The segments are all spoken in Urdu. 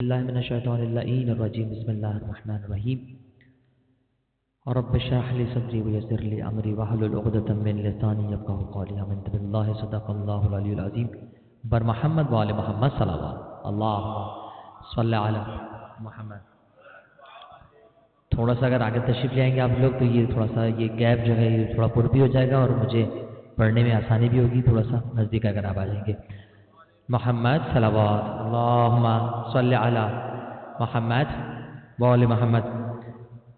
باللہ من الشیطان اللعین الرجیم بسم اللہ الرحمن الرحیم رب اشرح لی صدری ویسر لی امری واحلل عقدۃ من لسانی یفقهوا قولی آمنت باللہ صدق اللہ العلی العظیم بر محمد وآل محمد صلوات اللہم صلی علی محمد. تھوڑا سا اگر آگے تشریف لے آئیں گے آپ لوگ تو یہ تھوڑا سا یہ گیپ جو ہے یہ تھوڑا پر بھی ہو جائے گا اور مجھے پڑھنے میں آسانی بھی ہوگی. تھوڑا سا نزدیک اگر آپ آ جائیں گے. محمد صلوات اللہم صلی علی محمد وآل محمد.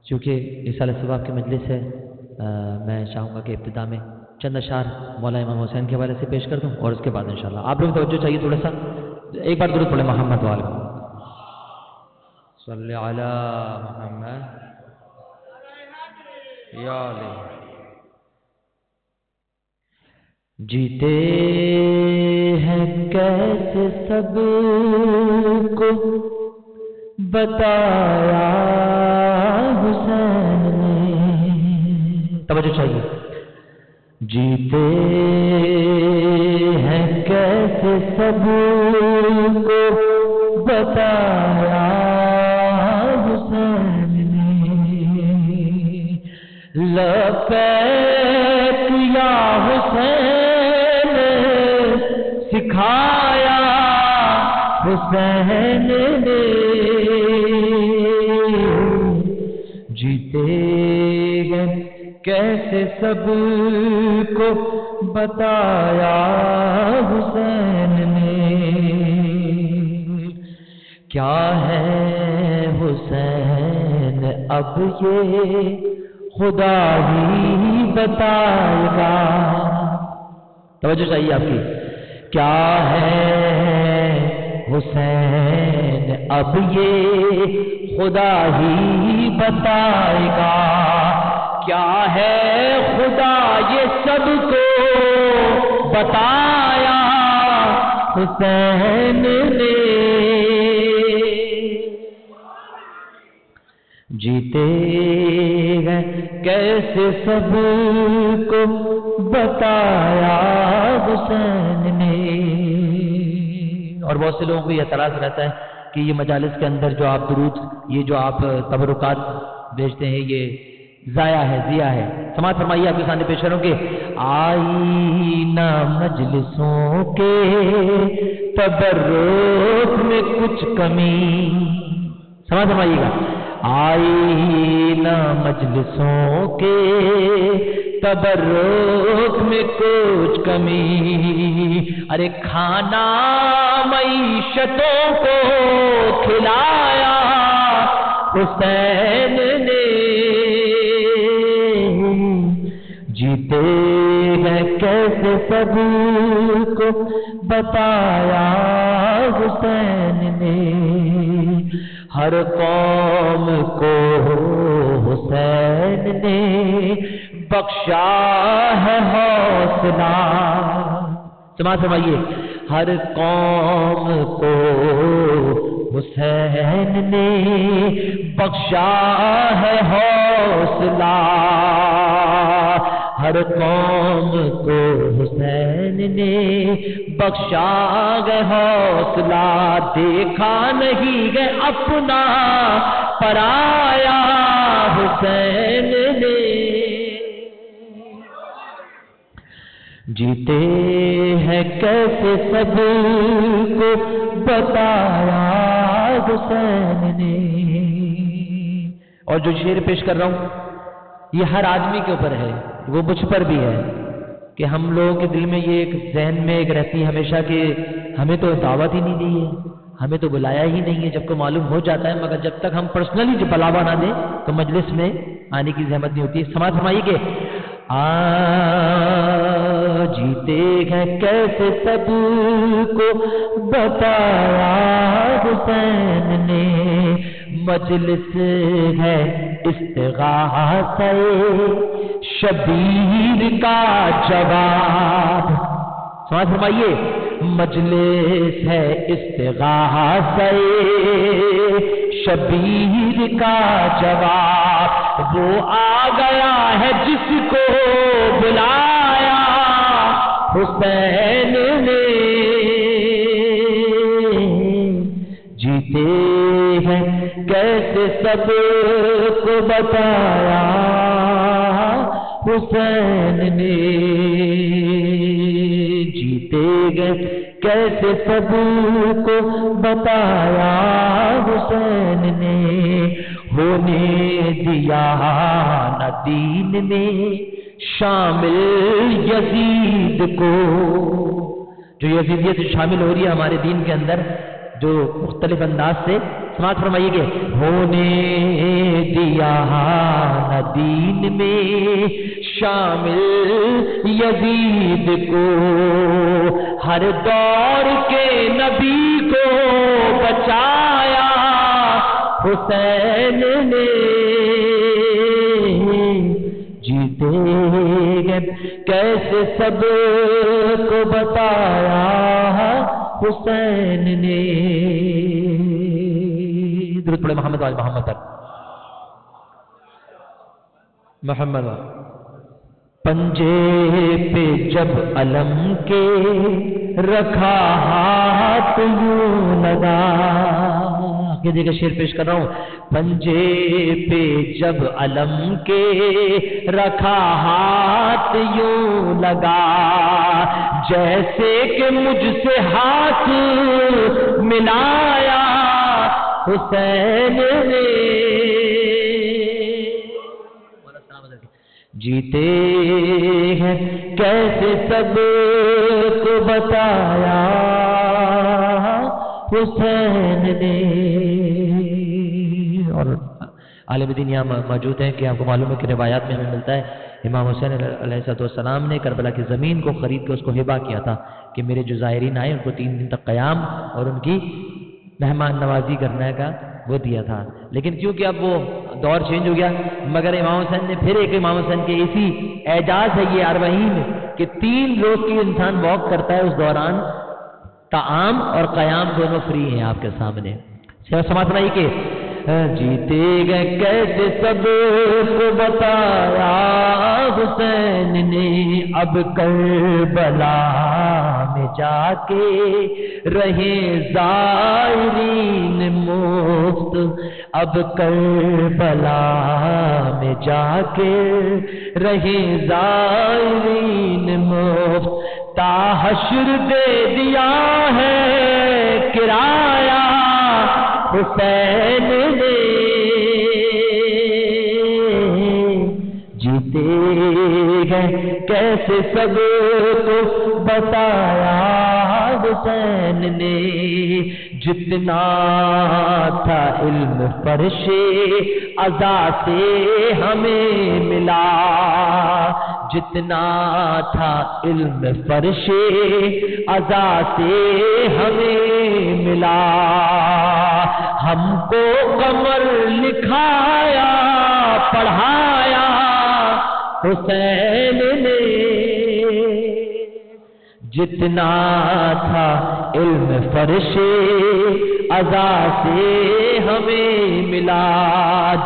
چونکہ رسالہ ثواب کی مجلس ہے میں چاہوں گا کہ ابتدا میں چند اشعار مولانا امام حسین کے حوالے سے پیش کر دوں اور اس کے بعد انشاءاللہ آپ لوگ توجہ چاہیے. تھوڑا سا ایک بار درود پڑھیں محمد وآل صلی علی محمد یا علی. جیتے ہیں کیسے سب کو بتایا حسین نے. توجہ چاہیے. جیتے ہیں کیسے سب کو بتایا حسین نے. لبیک یا حسین سکھایا حسین نے. جیتے ہیں کیسے سب کو بتایا حسین نے. کیا ہے حسین اب یہ خدا ہی بتائے گا. توجہ چاہیے آپ کی. کیا ہے حسین اب یہ خدا ہی بتائے گا. کیا ہے خدا یہ سب کو بتایا حسین نے. جیتے ہیں کیسے سب کو بتایا حسین نے. اور بہت سے لوگوں کو یہ اعتراض رہتا ہے کہ یہ مجالس کے اندر جو آپ درود یہ جو آپ تبرکات بھیجتے ہیں یہ ضائع ہے ضیاء ہے. سماعت فرمائیے آپ کے سامنے پیش کروں کہ آئی نہ مجلسوں کے تبرک میں کچھ کمی. سماعت فرمائیے گا. آئی نہ مجلسوں کے تبرک میں کچھ کمی. ارے کھانا معیشتوں کو کھلایا حسین نے. جیتے ہیں کیسے سب کو بتایا حسین نے. ہر قوم کو حسین نے بخشا ہے حوصلہ. سماعت فرمائیے. ہر قوم کو حسین نے بخشا ہے حوصلہ. ہر قوم کو حسین نے بخشا ہے حوصلہ. دیکھا نہیں ہے اپنا پرایا حسین نے. جیتے ہیں کیسے سب کو بتایا حسین نے. اور جو شعر پیش کر رہا ہوں یہ ہر آدمی کے اوپر ہے وہ مجھ پر بھی ہے کہ ہم لوگوں کے دل میں یہ ایک ذہن میں ایک رہتی ہے ہمیشہ کہ ہمیں تو دعوت ہی نہیں دی ہے ہمیں تو بلایا ہی نہیں ہے. جب کو معلوم ہو جاتا ہے مگر جب تک ہم پرسنلی جب بلاوا نہ دیں تو مجلس میں آنے کی زحمت نہیں ہوتی. سماعت فرمائیے کہ جیتے ہیں کیسے سب کو بتایا حسین نے. مجلس ہے استغاثہ شبیر کا جواب. سماعت فرمائیے. مجلس ہے استغاثہ شبیر کا جواب. وہ آ گیا ہے جس کو بلایا حسین نے. جیتے سب کو بتایا حسین نے، جیتے گئے کیسے سب کو بتایا حسین نے، ہونے دیا نہ دین میں شامل یزید کو. جو یزیدیت شامل ہو رہی ہے ہمارے دین کے اندر جو مختلف انداز سے، سماعت فرمائیے کہ ہونے دیا نہ دین میں شامل یزید کو، ہر دور کے نبی کو بچایا حسین نے، جیتے گئے کیسے سب کو بتایا حسین نے. درود پڑھے محمد وآل محمد پر. محمد پنجے پہ جب علم کے رکھا ہاتھ یوں لگا، یہ دیکھیں شعر پیش کر رہا ہوں. پنجے پہ جب علم کے رکھا ہاتھ یوں لگا، جیسے کہ مجھ سے ہاتھ ملایا حسین نے، جیتے ہیں کیسے سب کو بتایا حسین نے. اور عالم دین یہاں موجود ہیں کہ آپ کو معلوم ہے کہ روایات میں ہمیں ملتا ہے امام حسین علیہ السلام نے کربلا کی زمین کو خرید کے اس کو ہبہ کیا تھا کہ میرے جو زائرین آئے ان کو 3 دن تک قیام اور ان کی مہمان نوازی کرنے کا وہ دیا تھا. لیکن کیونکہ اب وہ دور چینج ہو گیا، مگر امام حسین نے پھر ایک امام حسین کے اسی اعجاز ہے یہ اربعین کہ 3 روز کی انسان واک کرتا ہے، اس دوران طعام اور قیام دونوں فری ہیں آپ کے سامنے. سمجھ رہی کہ جیتے گئے کیسے سب کو بتایا حسین نے، اب کربلا میں جا کے رہے زائرین مفت، اب کربلا میں جا کے رہے زائرین مفت، تا حشر دے دیا ہے کرایہ حسین نے، جیتے گئے کیسے سب کو بتایا حسین نے، جتنا تھا علم فرش عزا سے ہمیں ملا، جتنا تھا علم فرش عزا سے ہمیں ملا، ہم کو قمر لکھایا پڑھایا حسین نے، جتنا تھا علم فرش عزا سے ہمیں ملا،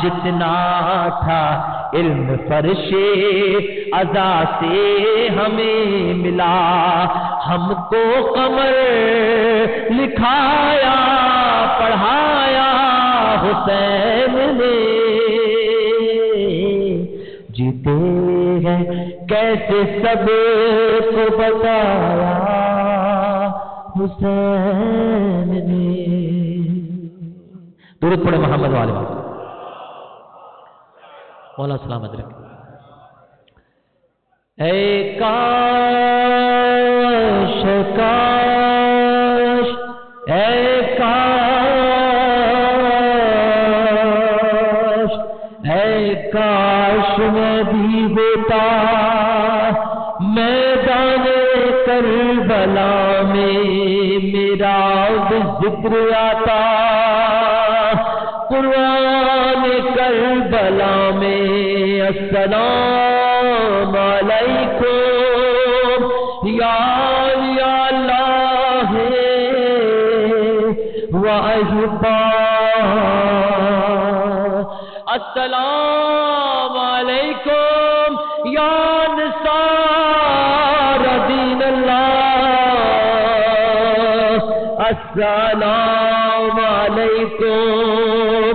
جتنا تھا علم فرش عزا سے ہمیں ملا، ہم کو قمر لکھایا پڑھایا حسین نے، جیتے ہیں کیسے سب کو بتایا حسین نے. درود پڑھے محمد والے مولا سلامت رکھے. اے کاش کاش اے کاش اے کاش میں بھی ہوتا میدان کربلا میں، میرا ذکر آتا قرآن کربلا میں، السلام علیکم یا اللہ و احبا، السلام علیکم یا نصار دین اللہ، السلام علیکم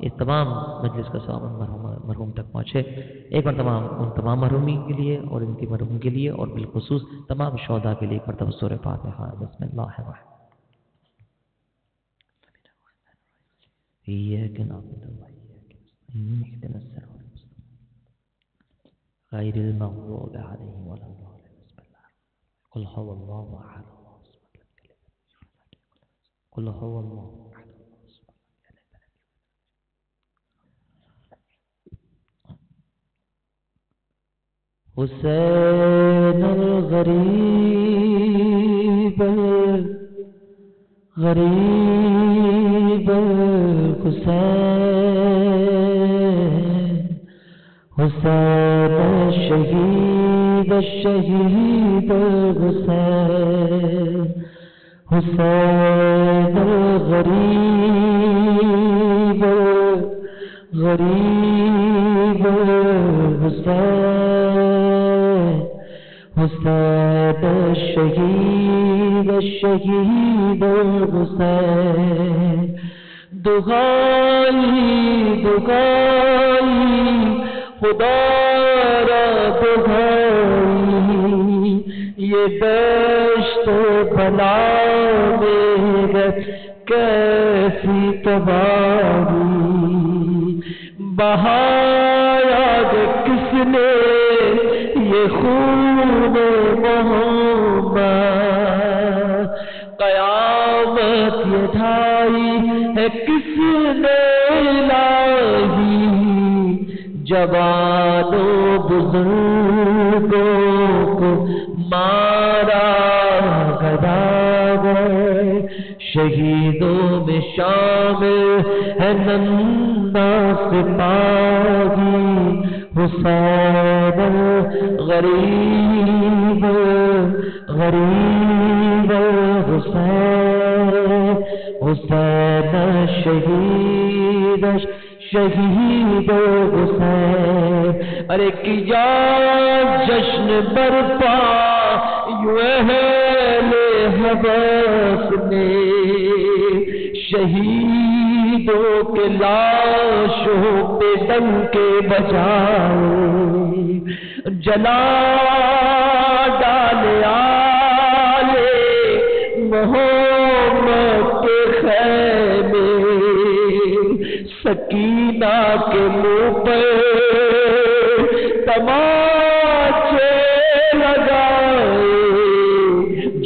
اس تمام مجلس کا ثواب مرحوم تک پہنچے. ایک مرتبہ ان تمام مرحومین کے لیے اور ان کی مرحوم کے لیے اور بالخصوص تمام شہداء کے لیے ایک مرتبہ سورہ فاتحہ. بسم اللہ الرحمن إياك نعبد وإياك نستعين اهدنا الصراط المستقيم غير المغضوب عليهم ولا الضالين. بسم الله قل هو الله أحد الله الصمد قل هو الله أحد الله الصمد حسين الغريب غريب الحسين حسين الشهيد الشهيد الحسين حسين الغريب غريب الحسين حسين الشهيد الشهيد الحسين. دعائی دعائی خدا را دعائی یہ دشت بلا میرے کیسی تباہی بہایا کس نے یہ خون محمد قیامت یہ ڈھائی ہے کس نے لائی جوانوں بزرگوں کو مارا گداگر شہیدوں میں شامل ہے نندا سپاہی حسین غریب غریب حسین حسین شہید شہید حسین. ارے کیا جشن برپا یوں اہل حبس نے شہیدوں کے لاشوں پہ ڈنکے بجائے جلا ڈالے آلے محمد کے خیمے سکینہ کے منہ پر تماچے لگائے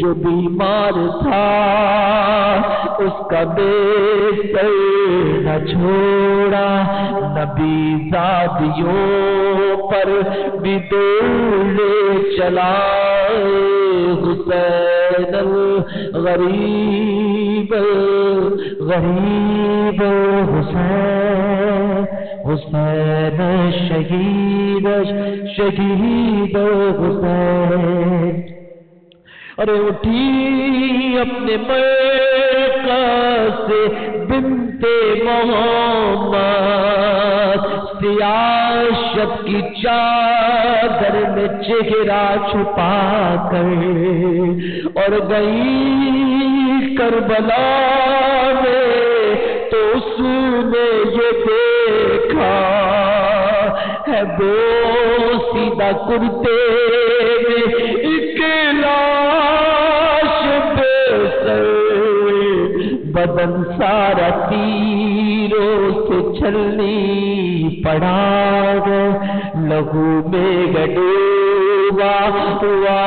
جو بیمار تھا اس کا بستر نہ چھوڑا نبی زادیوں پر بھی دولے چلائے حسین الغریب غریب حسین حسین شہید شہید حسین. ارے اٹھی اپنے مرکز سے بنت محمد سیاست کی چادر میں چہرہ چھپا کر اور گئی کربلا میں تو اس نے یہ دیکھا ہے بوسیدہ کرتے میں ایک لاش بے سر بدن سارا تیروں سے چھلنی پڑا لہو میں ڈوبا ہوا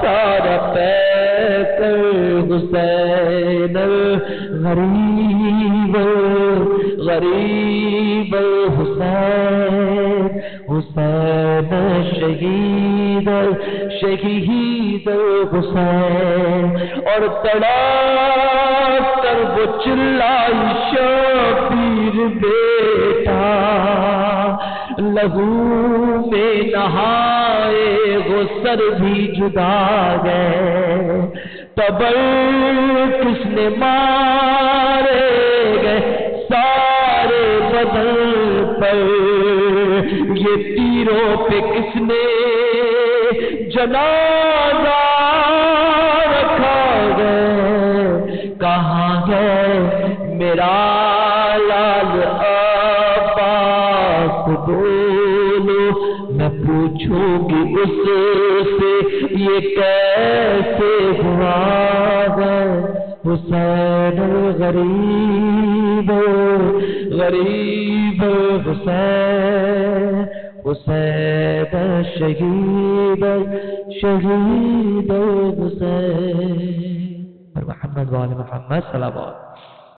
سارا پیکر حسین غریب غریب حسین حسین شہید شہید حسین. اور تڑا کر وہ چلائی شبیر بیٹا لہو میں نہائے وہ سر بھی جدا گئے تبر کس نے مارے گئے سارے بدن پر یہ تیروں پہ کس نے جنازہ رکھا گئے کہاں ہے میرا لال بولو میں پوچھوں گی اس سے یہ کیسے ہوا ہے حسین الغریب غریب حسین حسین شہید شہید حسین محمد وآل محمد صلی اللہ علیہ وسلم.